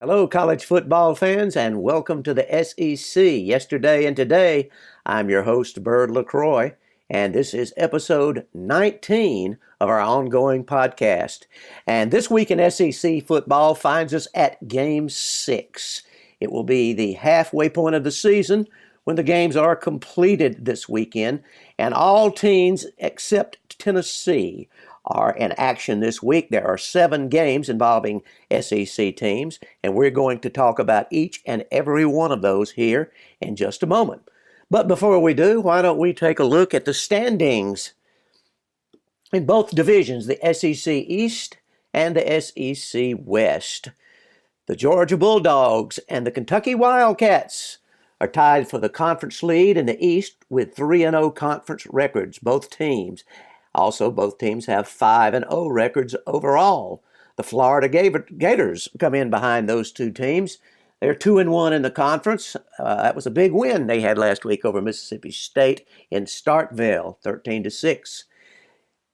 Hello, college football fans, and welcome to the SEC. Yesterday and today, I'm your host, Bird LaCroix, and this is episode 19 of our ongoing podcast. And this week in SEC football finds us at Game 6. It will be the halfway point of the season when the games are completed this weekend, and all teams except Tennessee are in action this week. There are 7 games involving SEC teams, and we're going to talk about each and every one of those here in just a moment. But before we do, why don't we take a look at the standings in both divisions, the SEC East and the SEC West. The Georgia Bulldogs and the Kentucky Wildcats are tied for the conference lead in the East with 3-0 conference records, both teams. Also, both teams have 5-0 records overall. The Florida Gators come in behind those two teams. They're 2-1 in the conference. That was a big win they had last week over Mississippi State in Starkville, 13-6.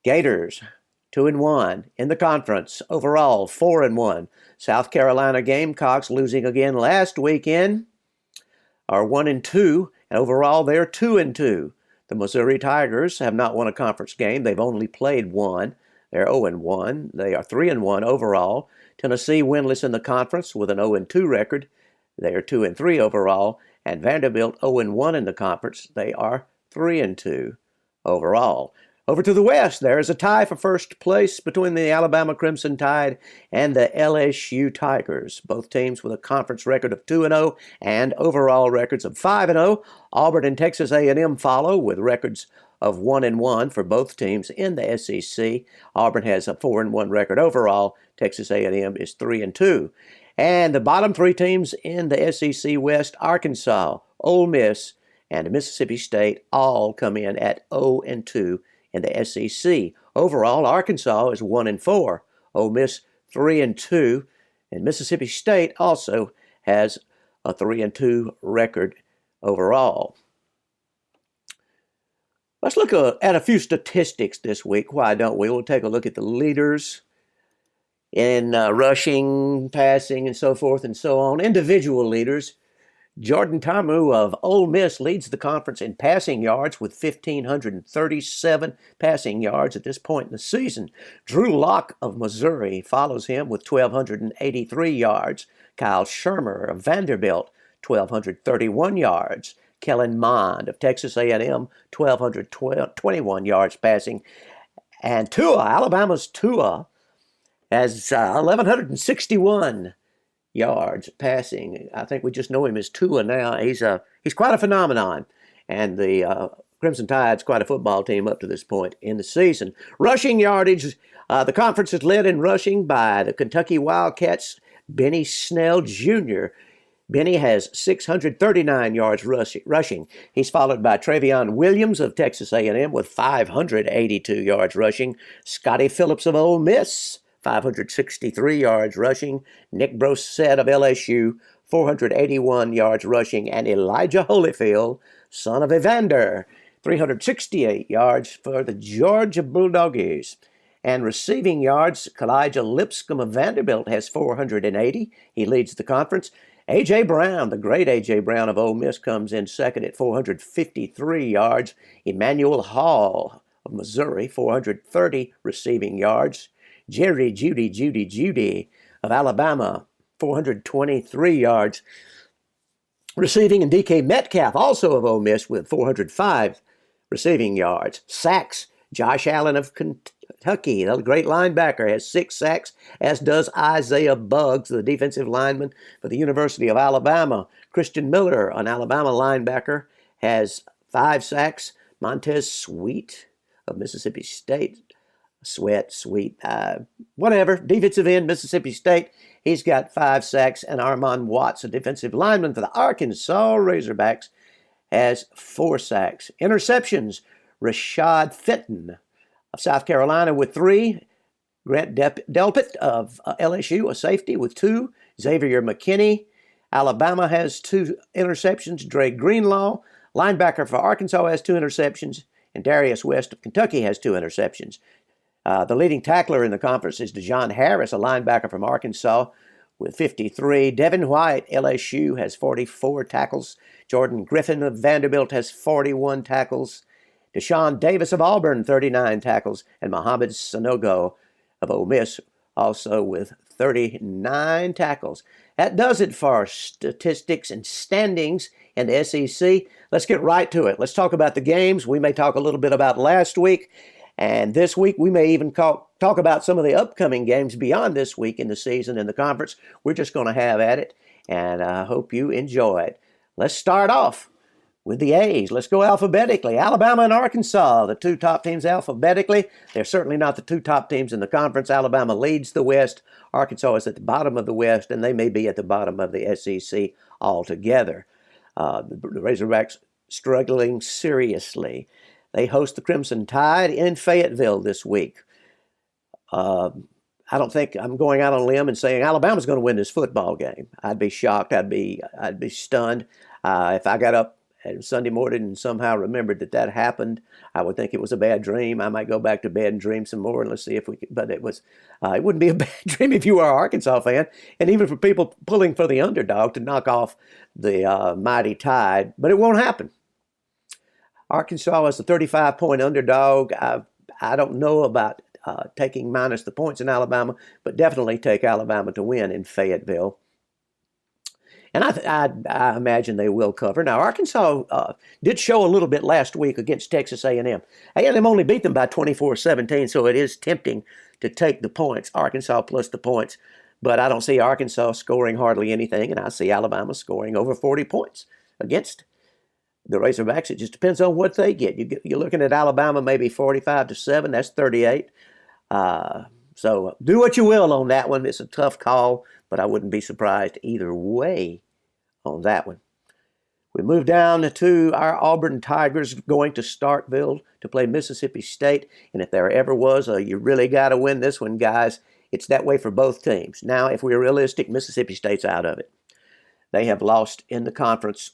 Gators, 2-1 in the conference. Overall, 4-1. South Carolina Gamecocks, losing again last weekend, are 1-2, and overall they're 2-2. The Missouri Tigers have not won a conference game. They've only played one. They're 0-1. They are 3-1 overall. Tennessee winless in the conference with an 0-2 record. They are 2-3 overall. And Vanderbilt 0-1 in the conference. They are 3-2 overall. Over to the West, there is a tie for first place between the Alabama Crimson Tide and the LSU Tigers. Both teams with a conference record of 2-0 and overall records of 5-0. Auburn and Texas A&M follow with records of 1-1 for both teams in the SEC. Auburn has a 4-1 record overall. Texas A&M is 3-2. And the bottom 3 teams in the SEC West, Arkansas, Ole Miss, and Mississippi State, all come in at 0-2 in the SEC. Overall, Arkansas is 1-4, Ole Miss 3-2, and Mississippi State also has a 3-2 record overall. Let's look at a few statistics this week. Why don't we? We'll take a look at the leaders in rushing, passing, and so forth and so on. Individual leaders. Jordan Ta'amu of Ole Miss leads the conference in passing yards with 1,537 passing yards at this point in the season. Drew Lock of Missouri follows him with 1,283 yards. Kyle Shermer of Vanderbilt, 1,231 yards. Kellen Mond of Texas A&M, 1,221 yards passing. And Alabama's Tua, has 1,161 yards passing. I think we just know him as Tua now. He's quite a phenomenon, and the Crimson Tide's quite a football team up to this point in the season. Rushing yardage, the conference is led in rushing by the Kentucky Wildcats' Benny Snell Jr. Benny has 639 yards rushing. He's followed by Travion Williams of Texas A&M with 582 yards rushing. Scotty Phillips of Ole Miss, 563 yards rushing. Nick Brossette of LSU, 481 yards rushing. And Elijah Holyfield, son of Evander, 368 yards for the Georgia Bulldogs. And receiving yards, Kalijah Lipscomb of Vanderbilt has 480. He leads the conference. A.J. Brown, the great A.J. Brown of Ole Miss, comes in second at 453 yards. Emmanuel Hall of Missouri, 430 receiving yards. Jerry Judy of Alabama, 423 yards receiving. And D.K. Metcalf, also of Ole Miss, with 405 receiving yards. Sacks, Josh Allen of Kentucky, the great linebacker, has 6 sacks, as does Isaiah Buggs, the defensive lineman for the University of Alabama. Christian Miller, an Alabama linebacker, has 5 sacks. Montez Sweat of Mississippi State, whatever, defensive end, Mississippi State, he's got 5 sacks. And Armon Watts, a defensive lineman for the Arkansas Razorbacks, has 4 sacks. Interceptions, Rashad Fenton of South Carolina with 3. Grant Delpit of LSU, a safety, with 2. Xavier McKinney, Alabama, has 2 interceptions. Dre Greenlaw, linebacker for Arkansas, has 2 interceptions. And Darius West of Kentucky has 2 interceptions. The leading tackler in the conference is Dejon Harris, a linebacker from Arkansas, with 53. Devin White, LSU, has 44 tackles. Jordan Griffin of Vanderbilt has 41 tackles. Deshaun Davis of Auburn, 39 tackles. And Mohamed Sanogo of Ole Miss, also with 39 tackles. That does it for our statistics and standings in the SEC. Let's get right to it. Let's talk about the games. We may talk a little bit about last week. And this week, we may even talk about some of the upcoming games beyond this week in the season in the conference. We're just going to have at it, and I hope you enjoy it. Let's start off with the A's. Let's go alphabetically. Alabama and Arkansas, the two top teams alphabetically. They're certainly not the two top teams in the conference. Alabama leads the West. Arkansas is at the bottom of the West, and they may be at the bottom of the SEC altogether. The Razorbacks struggling seriously. They host the Crimson Tide in Fayetteville this week. I don't think I'm going out on a limb and saying Alabama's going to win this football game. I'd be shocked. I'd be stunned. If I got up Sunday morning and somehow remembered that happened, I would think it was a bad dream. I might go back to bed and dream some more and let's see if we could. But it wouldn't be a bad dream if you were an Arkansas fan, and even for people pulling for the underdog to knock off the mighty Tide. But it won't happen. Arkansas is a 35-point underdog. I don't know about taking minus the points in Alabama, but definitely take Alabama to win in Fayetteville. And I imagine they will cover. Now, Arkansas did show a little bit last week against Texas A&M. A&M only beat them by 24-17, so it is tempting to take the points, Arkansas plus the points. But I don't see Arkansas scoring hardly anything, and I see Alabama scoring over 40 points against the Razorbacks. It just depends on what they get. You're looking at Alabama maybe 45-7. That's 38. So do what you will on that one. It's a tough call, but I wouldn't be surprised either way on that one. We move down to our Auburn Tigers going to Starkville to play Mississippi State. And if there ever was you really got to win this one, guys, it's that way for both teams. Now, if we're realistic, Mississippi State's out of it. They have lost in the conference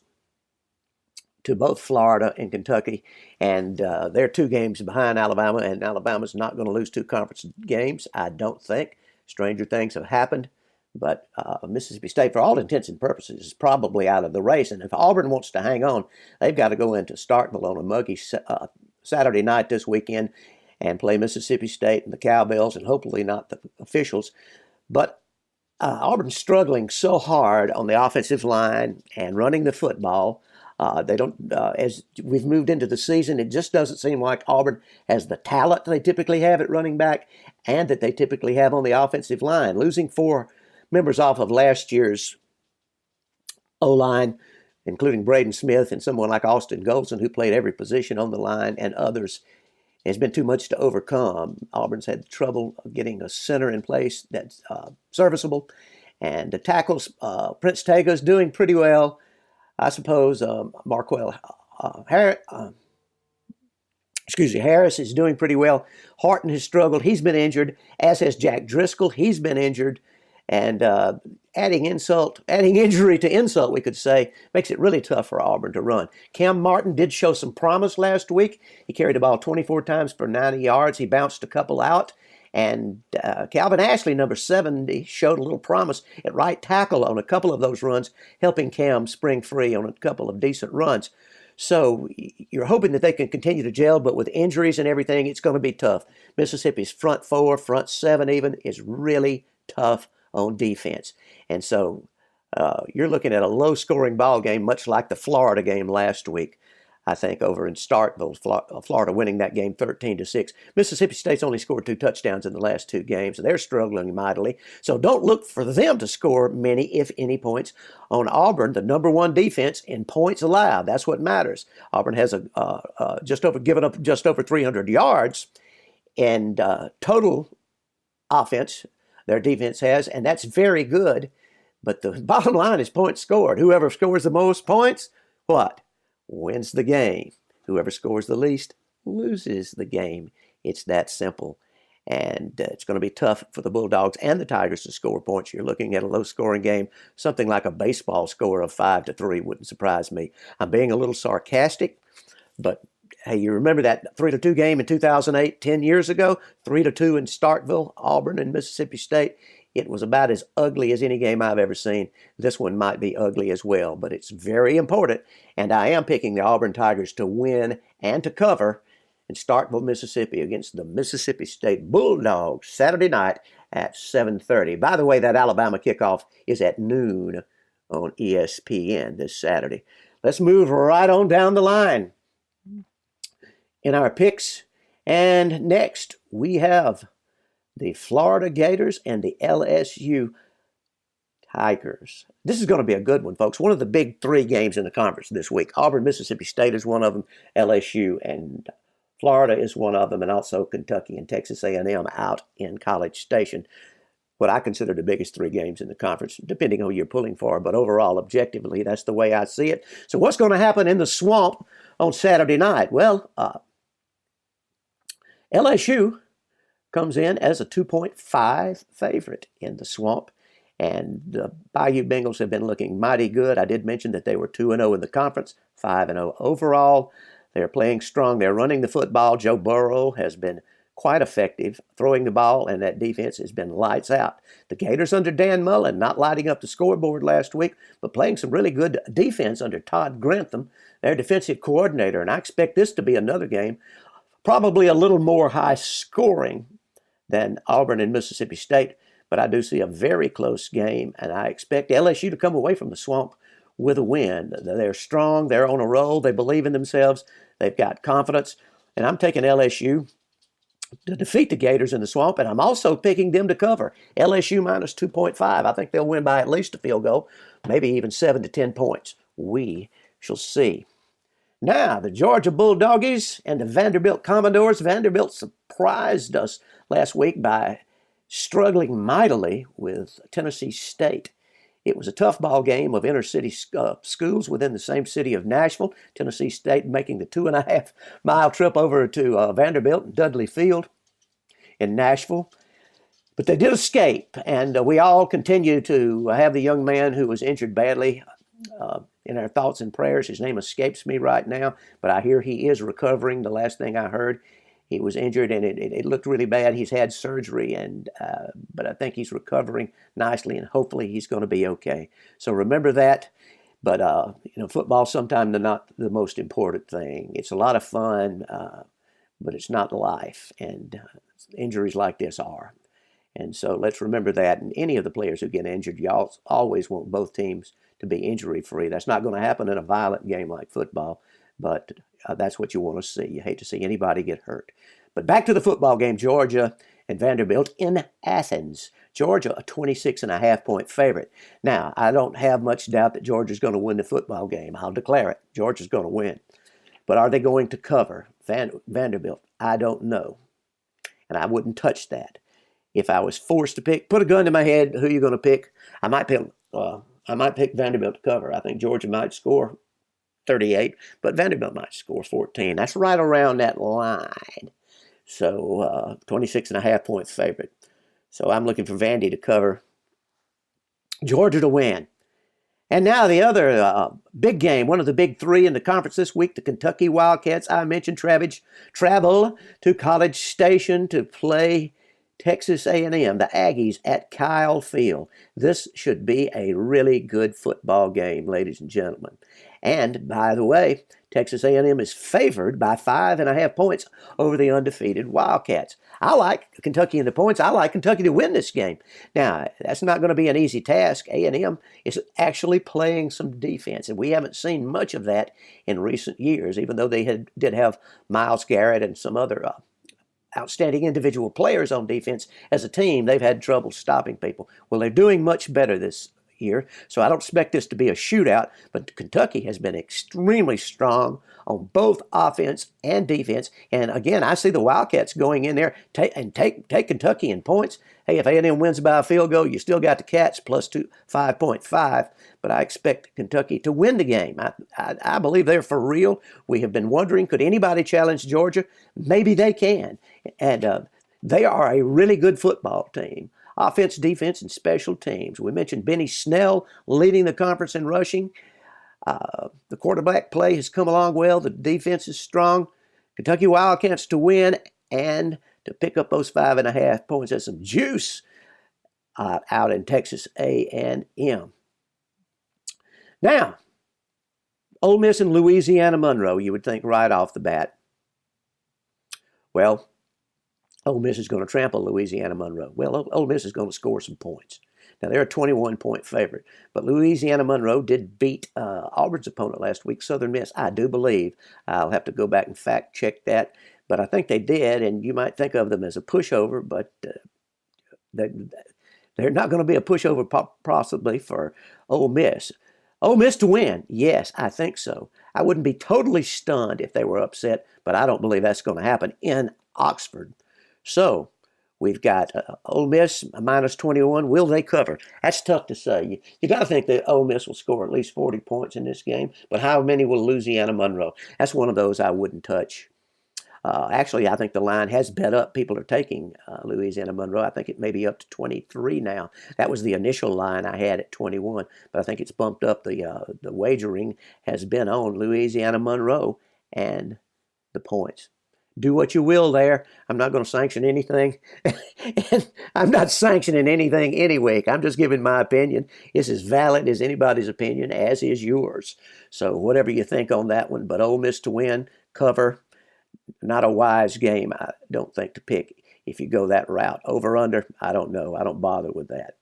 to both Florida and Kentucky, and they're 2 games behind Alabama, and Alabama's not going to lose 2 conference games, I don't think. Stranger things have happened, but Mississippi State, for all intents and purposes, is probably out of the race, and if Auburn wants to hang on, they've got to go into Starkville on a muggy Saturday night this weekend and play Mississippi State and the Cowbells, and hopefully not the officials. But Auburn's struggling so hard on the offensive line and running the football. They don't, as we've moved into the season, it just doesn't seem like Auburn has the talent they typically have at running back and that they typically have on the offensive line. Losing 4 members off of last year's O-line, including Braden Smith and someone like Austin Golson, who played every position on the line, and others, has been too much to overcome. Auburn's had trouble getting a center in place that's serviceable. And the tackles, Prince Tago's doing pretty well. I suppose Harris is doing pretty well. Horton has struggled. He's been injured, as has Jack Driscoll. He's been injured. And adding injury to insult, we could say, makes it really tough for Auburn to run. Cam Martin did show some promise last week. He carried the ball 24 times for 90 yards. He bounced a couple out. And Calvin Ashley, number 70, showed a little promise at right tackle on a couple of those runs, helping Cam spring free on a couple of decent runs. So you're hoping that they can continue to gel, but with injuries and everything, it's going to be tough. Mississippi's front 4, front 7 even, is really tough on defense. And so you're looking at a low-scoring ball game, much like the Florida game last week. I think, over in Starkville, Florida winning that game 13-6. Mississippi State's only scored 2 touchdowns in the last 2 games, and they're struggling mightily. So don't look for them to score many, if any, points on Auburn, the number 1 defense in points allowed. That's what matters. Auburn has given up just over 300 yards in total offense. Their defense has, and that's very good. But the bottom line is points scored. Whoever scores the most points, what? Wins the game. Whoever scores the least loses the game. It's that simple. And it's going to be tough for the Bulldogs and the Tigers to score points. You're looking at a low-scoring game. Something like a baseball score of 5-3 wouldn't surprise me. I'm being a little sarcastic, but hey, you remember that 3-2 game in 2008, 10 years ago? 3-2 in Starkville, Auburn, and Mississippi State. It was about as ugly as any game I've ever seen. This one might be ugly as well, but it's very important. And I am picking the Auburn Tigers to win and to cover in Starkville, Mississippi against the Mississippi State Bulldogs Saturday night at 7:30. By the way, that Alabama kickoff is at noon on ESPN this Saturday. Let's move right on down the line in our picks. And next, we have the Florida Gators and the LSU Tigers. This is going to be a good one, folks. One of the big three games in the conference this week. Auburn, Mississippi State is one of them. LSU and Florida is one of them, and also Kentucky and Texas A&M out in College Station. What I consider the biggest three games in the conference, depending on who you're pulling for. But overall, objectively, that's the way I see it. So what's going to happen in the swamp on Saturday night? Well, LSU comes in as a 2.5 favorite in the swamp. And the Bayou Bengals have been looking mighty good. I did mention that they were 2-0 in the conference, 5-0 overall. They're playing strong. They're running the football. Joe Burrow has been quite effective throwing the ball, and that defense has been lights out. The Gators under Dan Mullen, not lighting up the scoreboard last week, but playing some really good defense under Todd Grantham, their defensive coordinator. And I expect this to be another game, probably a little more high scoring than Auburn and Mississippi State, but I do see a very close game, and I expect LSU to come away from the swamp with a win. They're strong. They're on a roll. They believe in themselves. They've got confidence. And I'm taking LSU to defeat the Gators in the swamp, and I'm also picking them to cover. LSU minus 2.5. I think they'll win by at least a field goal, maybe even 7 to 10 points. We shall see. Now, the Georgia Bulldogies and the Vanderbilt Commodores. Vanderbilt surprised us last week by struggling mightily with Tennessee State. It was a tough ball game of inner-city schools within the same city of Nashville. Tennessee State making the 2.5-mile trip over to Vanderbilt and Dudley Field in Nashville. But they did escape, and we all continue to have the young man who was injured badly in our thoughts and prayers. His name escapes me right now, but I hear he is recovering. The last thing I heard, he was injured, and it looked really bad. He's had surgery, but I think he's recovering nicely, and hopefully he's going to be okay. So remember that. But football sometimes not the most important thing. It's a lot of fun, but it's not life, and injuries like this are. And so let's remember that. And any of the players who get injured, y'all always want both teams to be injury-free. That's not going to happen in a violent game like football, but that's what you want to see. You hate to see anybody get hurt. But back to the football game, Georgia and Vanderbilt in Athens. Georgia, a 26.5-point favorite. Now, I don't have much doubt that Georgia's going to win the football game. I'll declare it. Georgia's going to win. But are they going to cover Vanderbilt? I don't know. And I wouldn't touch that. If I was forced to pick, put a gun to my head, who are you going to pick? I might pick Vanderbilt to cover. I think Georgia might score 38, but Vanderbilt might score 14. That's right around that line. So 26.5-point favorite. So I'm looking for Vandy to cover, Georgia to win. And now the other big game, one of the big three in the conference this week, the Kentucky Wildcats. I mentioned travel to College Station to play Texas A&M, the Aggies at Kyle Field. This should be a really good football game, ladies and gentlemen. And by the way, Texas A&M is favored by 5.5 points over the undefeated Wildcats. I like Kentucky in the points. I like Kentucky to win this game. Now, that's not going to be an easy task. A&M is actually playing some defense, and we haven't seen much of that in recent years, even though they did have Myles Garrett and some other outstanding individual players on defense. As a team, they've had trouble stopping people. Well, they're doing much better this year, so I don't expect this to be a shootout, but Kentucky has been extremely strong on both offense and defense. And again, I see the Wildcats going in there take Kentucky in points. Hey, if A&M wins by a field goal, you still got the Cats plus 5.5, but I expect Kentucky to win the game. I believe they're for real. We have been wondering, could anybody challenge Georgia? Maybe they can. And they are a really good football team. Offense, defense, and special teams. We mentioned Benny Snell leading the conference in rushing. The quarterback play has come along well. The defense is strong. Kentucky Wildcats to win and to pick up those 5.5 points. That's some juice out in Texas A&M. Now, Ole Miss and Louisiana Monroe, you would think right off the bat. Well, Ole Miss is going to trample Louisiana Monroe. Well, Ole Miss is going to score some points. Now, they're a 21-point favorite, but Louisiana Monroe did beat Auburn's opponent last week, Southern Miss, I do believe. I'll have to go back and fact check that, but I think they did, and you might think of them as a pushover, but they're not going to be a pushover possibly for Ole Miss. Ole Miss to win? Yes, I think so. I wouldn't be totally stunned if they were upset, but I don't believe that's going to happen in Oxford. So we've got Ole Miss minus 21. Will they cover? That's tough to say. You got to think that Ole Miss will score at least 40 points in this game, but how many will Louisiana Monroe? That's one of those I wouldn't touch. Actually, I think the line has bet up. People are taking Louisiana Monroe. I think it may be up to 23 now. That was the initial line I had at 21, but I think it's bumped up. The wagering has been on Louisiana Monroe and the points. Do what you will there. I'm not going to sanction anything. And I'm not sanctioning anything any week. I'm just giving my opinion. It's as valid as anybody's opinion, as is yours. So whatever you think on that one, but Ole Miss to win, cover. Not a wise game, I don't think, to pick if you go that route. Over, under, I don't know. I don't bother with that.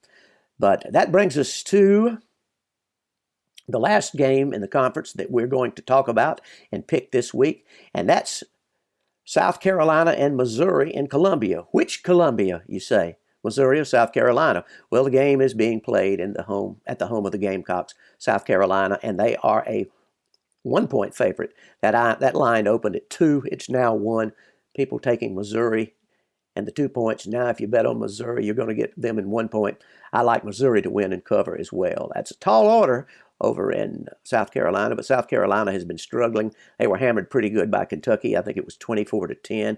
But that brings us to the last game in the conference that we're going to talk about and pick this week, and that's South Carolina and Missouri in Columbia. Which Columbia, you say? Missouri or South Carolina? Well, the game is being played at the home of the Gamecocks, South Carolina, and they are a 1-point favorite. That line opened at 2. It's now 1. People taking Missouri and the 2 points. Now, if you bet on Missouri, you're going to get them in 1 point. I like Missouri to win and cover as well. That's a tall order over in South Carolina, but South Carolina has been struggling. They were hammered pretty good by Kentucky. I think it was 24-10.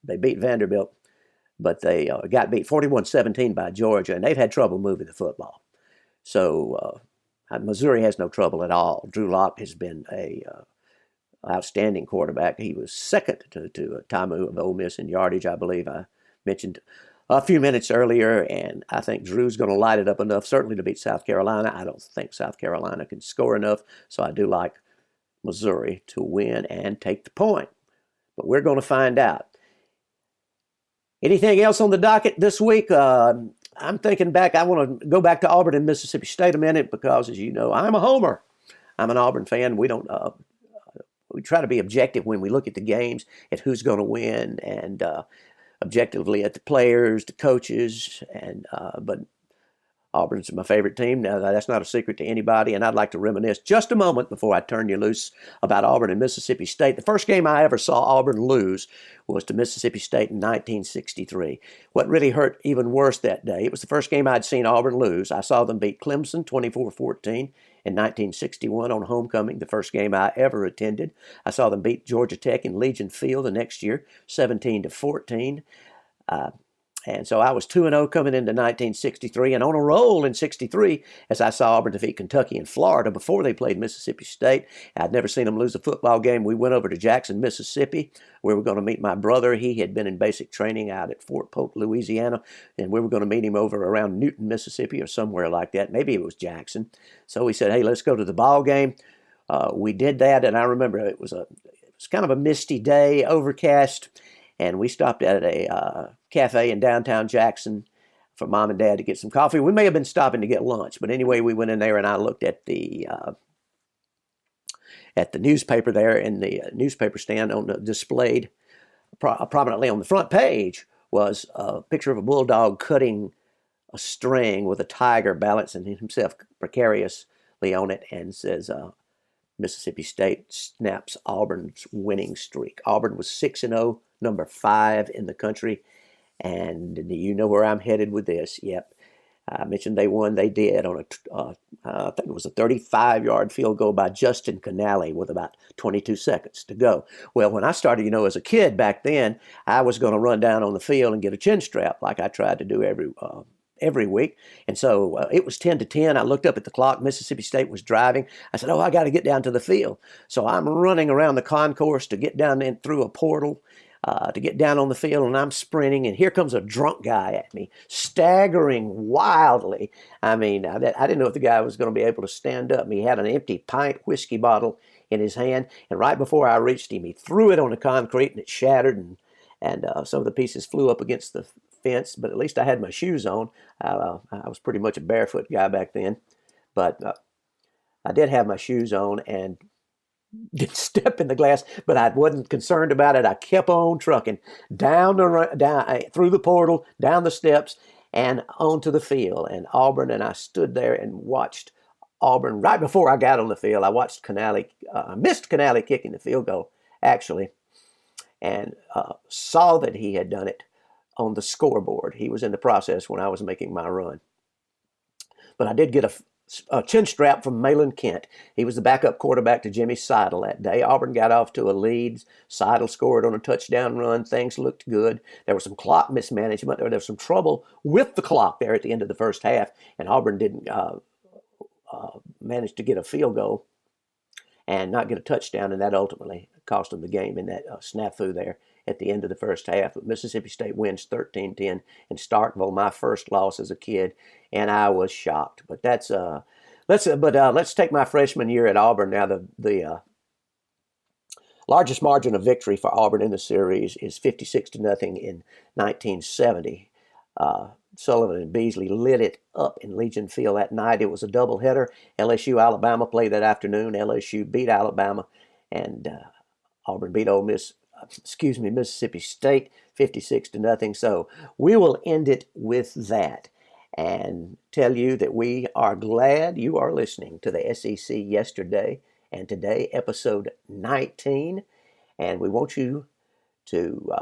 They beat Vanderbilt, but they got beat 41-17 by Georgia, and they've had trouble moving the football. So Missouri has no trouble at all. Drew Lock has been a outstanding quarterback. He was second to Tamu of Ole Miss in yardage, I believe I mentioned a few minutes earlier, and I think Drew's going to light it up enough, certainly to beat South Carolina. I don't think South Carolina can score enough, so I do like Missouri to win and take the point. But we're going to find out. Anything else on the docket this week? I'm thinking back. I want to go back to Auburn and Mississippi State a minute because, as you know, I'm a homer. I'm an Auburn fan. We try to be objective when we look at the games, at who's going to win, and objectively at the players, the coaches, but Auburn's my favorite team. Now, that's not a secret to anybody, and I'd like to reminisce just a moment before I turn you loose about Auburn and Mississippi State. The first game I ever saw Auburn lose was to Mississippi State in 1963. What really hurt even worse that day, it was the first game I'd seen Auburn lose. I saw them beat Clemson 24-14 in 1961 on homecoming, the first game I ever attended. I saw them beat Georgia Tech in Legion Field the next year, 17-14. And so I was 2-0 coming into 1963 and on a roll in 63 as I saw Auburn defeat Kentucky and Florida before they played Mississippi State. I'd never seen them lose a football game. We went over to Jackson, Mississippi, where we were going to meet my brother. He had been in basic training out at Fort Polk, Louisiana, and we were going to meet him over around Newton, Mississippi, or somewhere like that. Maybe it was Jackson. So we said, hey, let's go to the ball game. We did that, and I remember it was kind of a misty day, overcast, and we stopped at a cafe in downtown Jackson for Mom and Dad to get some coffee. We may have been stopping to get lunch, but anyway, we went in there and I looked at the newspaper there, in the newspaper stand on the displayed prominently on the front page was a picture of a bulldog cutting a string with a tiger balancing himself precariously on it, and says Mississippi State snaps Auburn's winning streak. Auburn was 6-0, number 5 in the country. And you know where I'm headed with this. Yep. I mentioned they won. They did on I think it was a 35-yard field goal by Justin Canale with about 22 seconds to go. Well, when I started, as a kid back then, I was going to run down on the field and get a chin strap like I tried to do every week. And so it was 10-10. I looked up at the clock. Mississippi State was driving. I said, I got to get down to the field. So I'm running around the concourse to get down in through a portal to get down on the field, and I'm sprinting, and here comes a drunk guy at me, staggering wildly. I mean, I didn't know if the guy was going to be able to stand up. He had an empty pint whiskey bottle in his hand, and right before I reached him, he threw it on the concrete, and it shattered, and some of the pieces flew up against the fence, but at least I had my shoes on. I was pretty much a barefoot guy back then, but I did have my shoes on and did step in the glass, but I wasn't concerned about it. I kept on trucking down through the portal, down the steps, and onto the field. And Auburn, and I stood there and watched Auburn. Right before I got on the field, I watched Canale, missed Canale kicking the field goal, actually, and saw that he had done it on the scoreboard. He was in the process when I was making my run. But I did get a chin strap from Malin Kent. He was the backup quarterback to Jimmy Seidel that day. Auburn got off to a lead. Seidel scored on a touchdown run. Things looked good. There was some clock mismanagement. There was some trouble with the clock there at the end of the first half, and Auburn didn't manage to get a field goal and not get a touchdown, and that ultimately cost them the game in that snafu there at the end of the first half. But Mississippi State wins 13-10 in Starkville, my first loss as a kid, and I was shocked. But let's take my freshman year at Auburn now. The largest margin of victory for Auburn in the series is 56-0 in 1970. Sullivan and Beasley lit it up in Legion Field that night. It was a doubleheader. LSU, Alabama played that afternoon. LSU beat Alabama, and Auburn beat Mississippi State 56-0. So we will end it with that and tell you that we are glad you are listening to the SEC Yesterday and Today, episode 19. And we want you to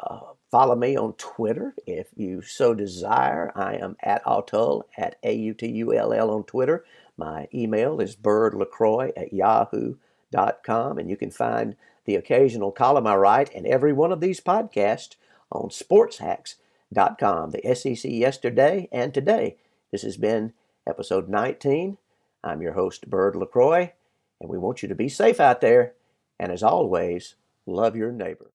follow me on Twitter if you so desire. I am at Autull, at AUTULL on Twitter. My email is birdlacroix@yahoo.com, and you can find the occasional column I write in every one of these podcasts on sportshacks.com. The SEC Yesterday and Today. This has been episode 19. I'm your host, Bird LaCroix, and we want you to be safe out there, and as always, love your neighbor.